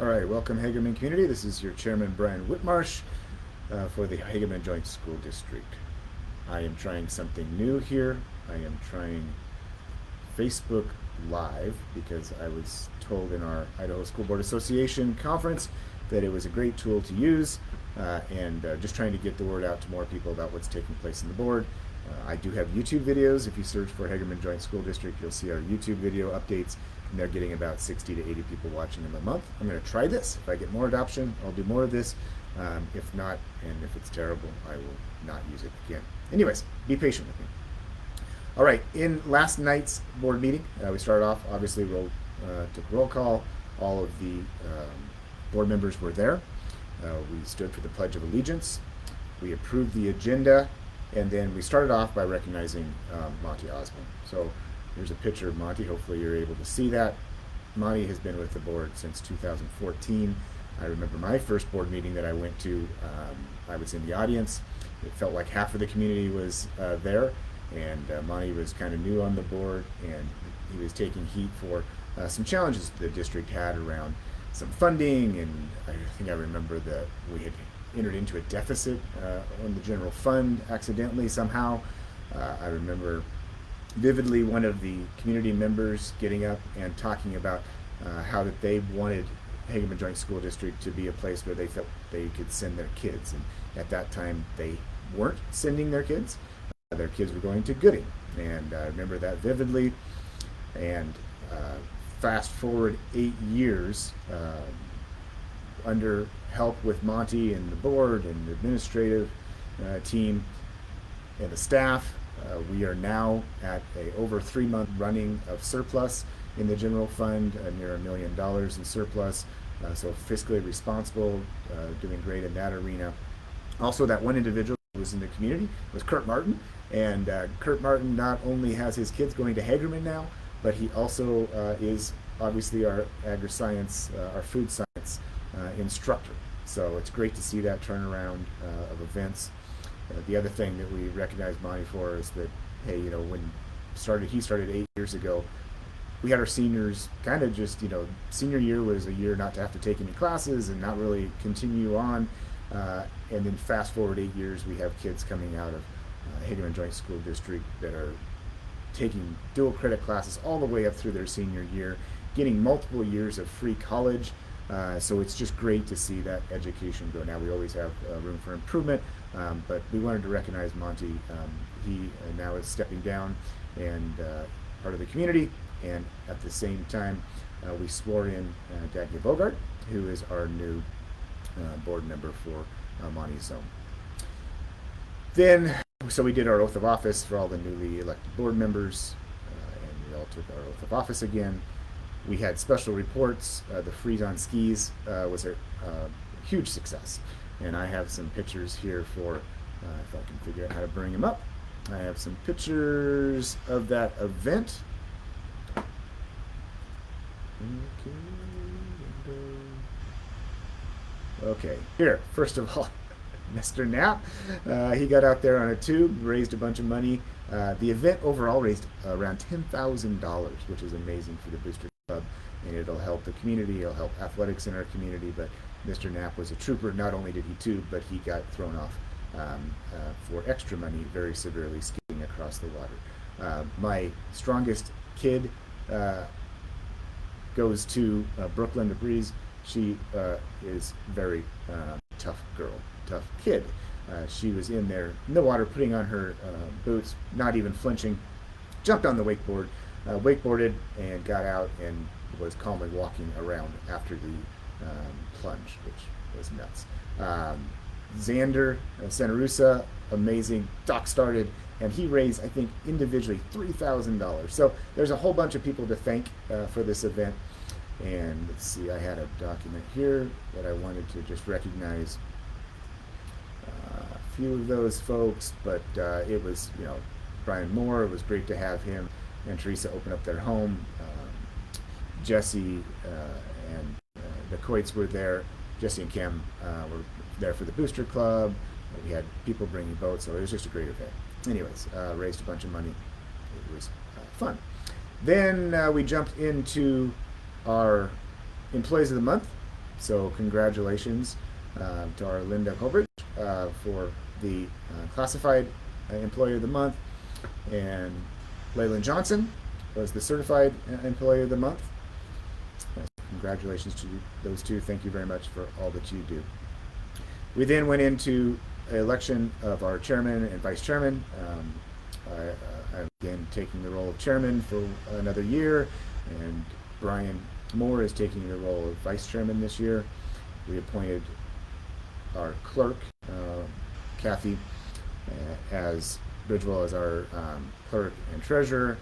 All right, welcome Hagerman community. This is your chairman, Brian Whitmarsh, for the Hagerman Joint School District. I am trying something new here. I am trying Facebook Live because I was told in our Idaho School Board Association conference that it was a great tool to use, and just trying to get the word out to more people about what's taking place in the board. I do have YouTube videos. If you search for Hagerman Joint School District, you'll see our YouTube video updates, and they're getting about 60 to 80 people watching them a month. I'm going to try this. If I get more adoption, I'll do more of this. If not, and if it's terrible, I will not use it again. Anyways, be patient with me. All right, in last night's board meeting, we started off, obviously, took roll call. All of the board members were there. We stood for the Pledge of Allegiance. We approved the agenda, and then we started off by recognizing Monty Osborne. So here's a picture of Monty. Hopefully you're able to see that. Monty has been with the board since 2014. I remember my first board meeting that I went to, I was in the audience. It felt like half of the community was there, and Monty was kind of new on the board, and he was taking heat for some challenges the district had around some funding, and I think I remember that we had entered into a deficit on the general fund accidentally somehow. I remember vividly one of the community members getting up and talking about how that they wanted Hagerman Joint School District to be a place where they felt they could send their kids, and at that time they weren't sending their kids. Their kids were going to Gooding, and I remember that vividly. And fast forward 8 years, under help with Monty and the board and the administrative team and the staff, we are now at a over 3-month running of surplus in the general fund, near $1 million in surplus. So fiscally responsible, doing great in that arena. Also, that one individual who was in the community was Kurt Martin, and Kurt Martin not only has his kids going to Hagerman now, but he also is obviously our agri-science, our food science instructor. So it's great to see that turnaround of events. The other thing that we recognize Monty for is that, hey, when he started 8 years ago, we had our seniors kind of just, senior year was a year not to have to take any classes and not really continue on. And then fast forward 8 years, we have kids coming out of Hagerman Joint School District that are taking dual credit classes all the way up through their senior year, getting multiple years of free college. So it's just great to see that education go. Now, we always have room for improvement, but we wanted to recognize Monty. He now is stepping down and part of the community, and at the same time, we swore in Dagny Bogart, who is our new board member for Monty's Zone. Then, so we did our oath of office for all the newly elected board members, and we all took our oath of office again. We had special reports. The Freeze on Skis was a huge success, and I have some pictures here for, if I can figure out how to bring them up. I have some pictures of that event. Okay, here, first of all, Mr. Knapp, he got out there on a tube, raised a bunch of money. The event overall raised around $10,000, which is amazing for the Booster Club, and it'll help the community, it'll help athletics in our community. But Mr. Knapp was a trooper. Not only did he tube, but he got thrown off for extra money, very severely skiing across the water. My strongest kid goes to Brooklyn de Breeze. She is very tough girl, tough kid. She was in there in the water, putting on her boots, not even flinching, jumped on the wakeboard, wakeboarded, and got out and was calmly walking around after the plunge, which was nuts. Xander Sanarusa, amazing, dock started, and he raised, I think, individually $3,000. So there's a whole bunch of people to thank for this event. And let's see, I had a document here that I wanted to just recognize a few of those folks, but it was, Brian Moore. It was great to have him and Teresa open up their home. Jesse and the Coits were there. Jesse and Kim were there for the Booster Club. We had people bringing boats, so it was just a great event. Anyways, raised a bunch of money. It was fun. Then we jumped into our Employees of the Month. So congratulations to our Linda Colbridge for the Classified Employee of the Month, and Leyland Johnson was the Certified Employee of the Month. Congratulations to those two. Thank you very much for all that you do. We then went into election of our chairman and vice chairman. I'm again taking the role of chairman for another year, and Brian Moore is taking the role of vice chairman this year. We appointed our clerk, Kathy, as Bridgewell as our clerk and treasurer.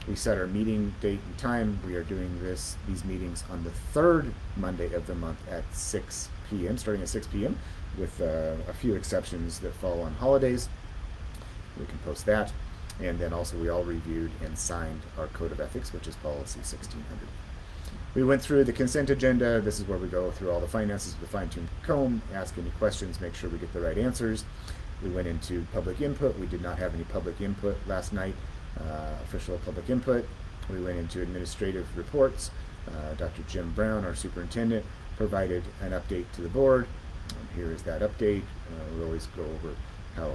We set our meeting date and time. We are doing these meetings on the third Monday of the month at 6 p.m., starting at 6 p.m., with a few exceptions that fall on holidays. We can post that. And then also we all reviewed and signed our Code of Ethics, which is Policy 1600. We went through the consent agenda. This is where we go through all the finances with a fine-tuned comb, ask any questions, make sure we get the right answers. We went into public input. We did not have any public input last night, official public input. We went into administrative reports. Dr. Jim Brown, our superintendent, provided an update to the board. Here is that update. We always go over how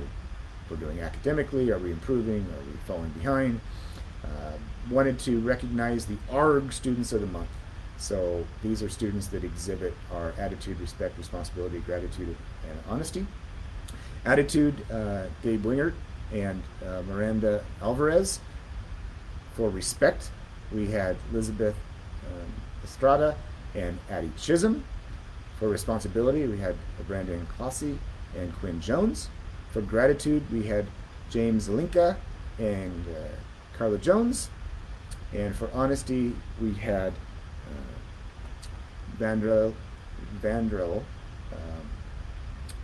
we're doing academically. Are we improving? Are we falling behind? Wanted to recognize the ARG Students of the Month. So these are students that exhibit our attitude, respect, responsibility, gratitude, and honesty. Attitude, Gabe Wingert and Miranda Alvarez. For respect, we had Elizabeth Estrada and Addie Chisholm. For responsibility, we had Brandon Clossy and Quinn Jones. For gratitude, we had James Linka and Carla Jones. And for honesty, we had Vandrel,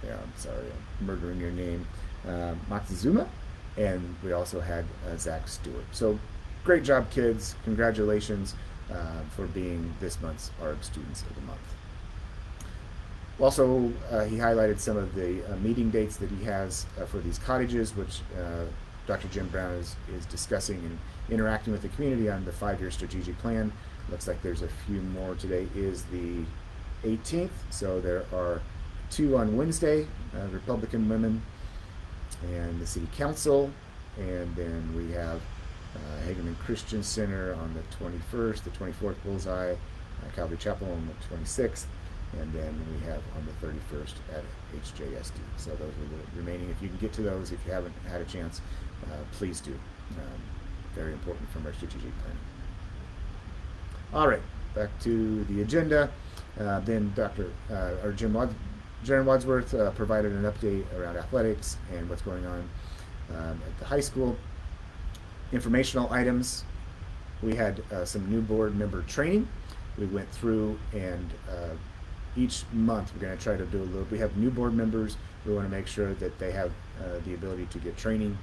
I'm sorry, I'm murdering your name, Matsuzuma, and we also had Zach Stewart. So great job, kids. Congratulations for being this month's ARG Students of the Month. Also, he highlighted some of the meeting dates that he has for these cottages, which Dr. Jim Brown is discussing and interacting with the community on the 5-year strategic plan. Looks like there's a few more. Today is the 18th, so there are 2 on Wednesday, Republican women and the City Council, and then we have Hageman Christian Center on the 21st, the 24th Bullseye, Calvary Chapel on the 26th, and then we have on the 31st at HJSD. So those are the remaining. If you can get to those, if you haven't had a chance, please do. Very important from our strategic plan. All right, back to the agenda. Then Jaron Wadsworth provided an update around athletics and what's going on at the high school. Informational items. We had some new board member training. We went through and each month we're going to try to do a little. We have new board members. We want to make sure that they have the ability to get training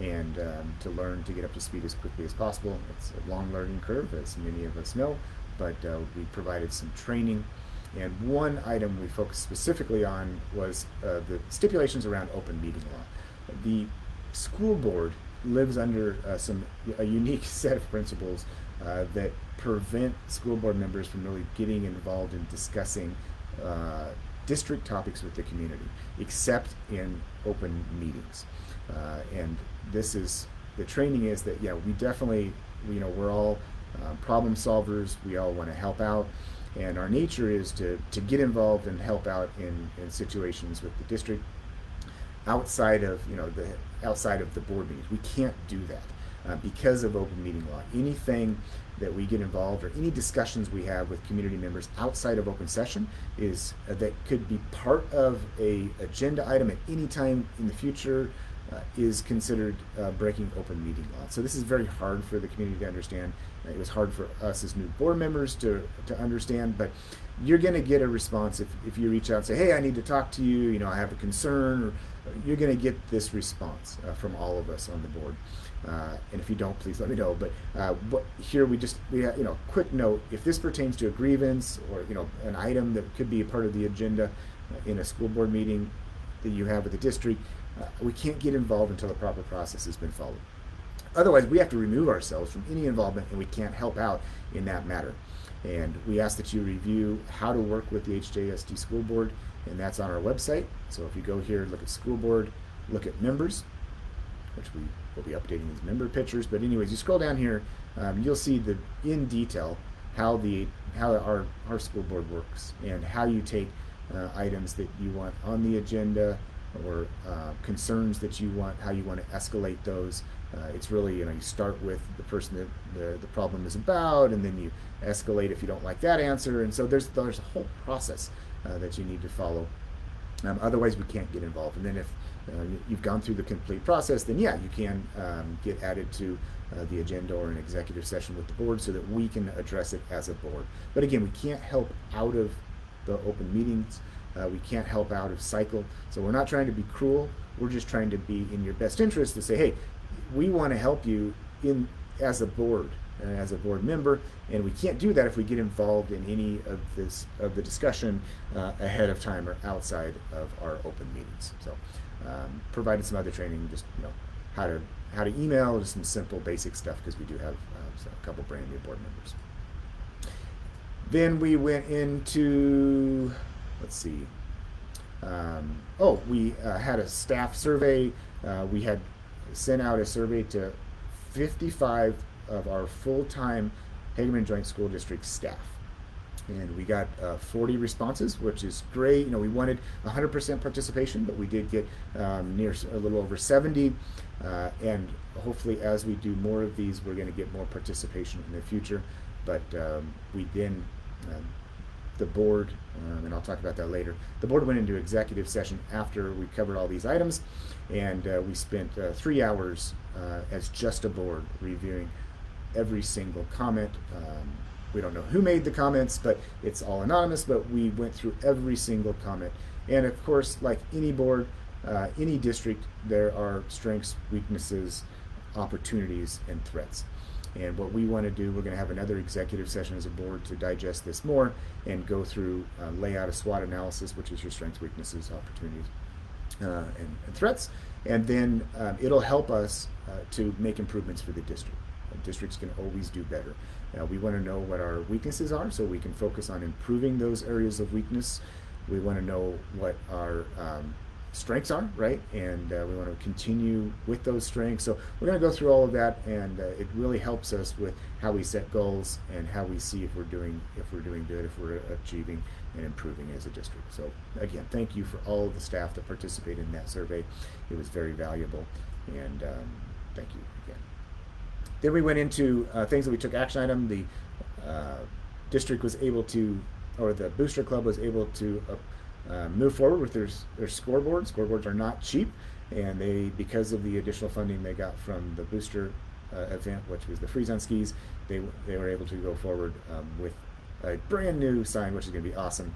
and to learn, to get up to speed as quickly as possible. It's a long learning curve, as many of us know, but we provided some training. And one item we focused specifically on was the stipulations around open meeting law. The school board lives under a unique set of principles that prevent school board members from really getting involved in discussing district topics with the community, except in open meetings. And this is, the training is that, yeah, we definitely, we're all problem solvers. We all want to help out. And our nature is to get involved and help out in situations with the district outside of the board meetings. We can't do that because of open meeting law. Anything that we get involved or any discussions we have with community members outside of open session is that could be part of a agenda item at any time in the future is considered breaking open meeting law. So this is very hard for the community to understand. It was hard for us as new board members to understand, but you're going to get a response if you reach out and say, hey, I need to talk to you, I have a concern, or you're going to get this response from all of us on the board. And if you don't, please let me know. But here we have, quick note, if this pertains to a grievance or, an item that could be a part of the agenda in a school board meeting that you have with the district, we can't get involved until the proper process has been followed. Otherwise, we have to remove ourselves from any involvement, and we can't help out in that matter. And we ask that you review how to work with the HJSD School Board, and that's on our website. So if you go here, look at School Board, look at Members, which we will be updating these member pictures. But anyways, you scroll down here, you'll see in detail how our school board works, and how you take items that you want on the agenda, or concerns that you want, how you want to escalate those. It's really, you start with the person that the problem is about, and then you escalate if you don't like that answer. And so there's a whole process that you need to follow. Otherwise, we can't get involved. And then if you've gone through the complete process, then yeah, you can get added to the agenda or an executive session with the board, so that we can address it as a board. But again, we can't help out of the open meetings. We can't help out of cycle. So we're not trying to be cruel. We're just trying to be in your best interest to say, hey, we want to help you as a board, as a board member, and we can't do that if we get involved in any of the discussion ahead of time or outside of our open meetings. So provided some other training, just how to email, just some simple basic stuff, because we do have a couple brand new board members. Then we went into, let's see, we had a staff survey. We had sent out a survey to 55 of our full-time Hagerman Joint School District staff, and we got 40 responses, which is great. We wanted 100% participation, but we did get near a little over 70, and hopefully as we do more of these, we're going to get more participation in the future. But we then the board, and I'll talk about that later, the board went into executive session after we covered all these items, and we spent 3 hours as just a board reviewing every single comment. We don't know who made the comments, but it's all anonymous, but we went through every single comment. And of course, like any board, any district, there are strengths, weaknesses, opportunities, and threats. And what we want to do, we're going to have another executive session as a board to digest this more and go through, lay out a SWOT analysis, which is your strengths, weaknesses, opportunities, and threats. And then it'll help us to make improvements for the district. Districts can always do better. We want to know what our weaknesses are, so we can focus on improving those areas of weakness. We want to know what our strengths are, right? And we want to continue with those strengths. So we're going to go through all of that, and it really helps us with how we set goals and how we see if we're doing good, if we're achieving and improving as a district. So again, thank you for all of the staff that participated in that survey. It was very valuable, and thank you again. Then we went into things that we took action item. The district was able to, or the Booster Club was able to move forward with their scoreboards. Scoreboards are not cheap, and because of the additional funding they got from the Booster event, which was the Freeze on Skis, they were able to go forward with a brand new sign, which is going to be awesome.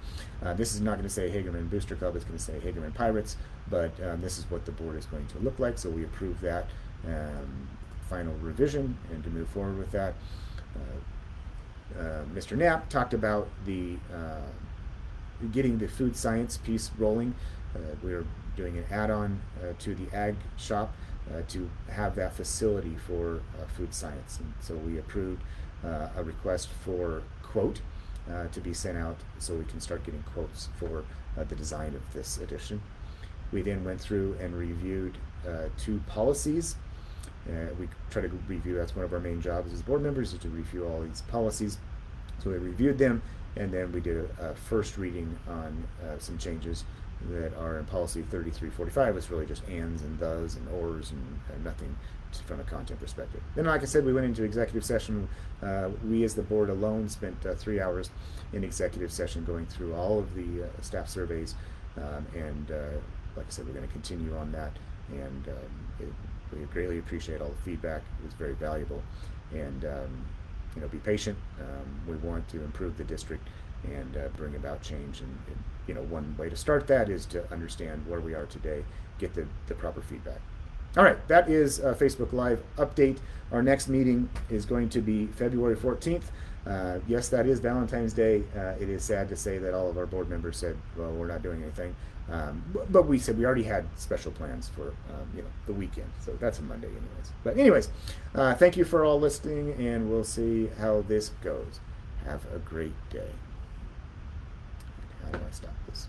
This is not going to say Hagerman Booster Club, it's going to say Hagerman Pirates, but this is what the board is going to look like, so we approve that final revision and to move forward with that. Mr. Knapp talked about the getting the food science piece rolling. We're doing an add-on to the ag shop to have that facility for food science, and so we approved a request for quote to be sent out so we can start getting quotes for the design of this edition. We then went through and reviewed 2 policies. We try to review, that's one of our main jobs as board members, is to review all these policies. So we reviewed them, and then we did a first reading on some changes that are in policy 3345. It's really just ands and does and ors and nothing from a content perspective. Then, like I said, we went into executive session. We as the board alone spent 3 hours in executive session going through all of the staff surveys, and like I said, we're going to continue on that, and we greatly appreciate all the feedback. It was very valuable, and be patient. We want to improve the district and bring about change, and one way to start that is to understand where we are today, get the proper feedback. All right, that is a Facebook Live update. Our next meeting is going to be February 14th. Yes, that is Valentine's Day. It is sad to say that all of our board members said, well, we're not doing anything. But we said we already had special plans for the weekend, so that's a Monday anyways. But anyways, thank you for all listening, and we'll see how this goes. Have a great day. How do I stop this?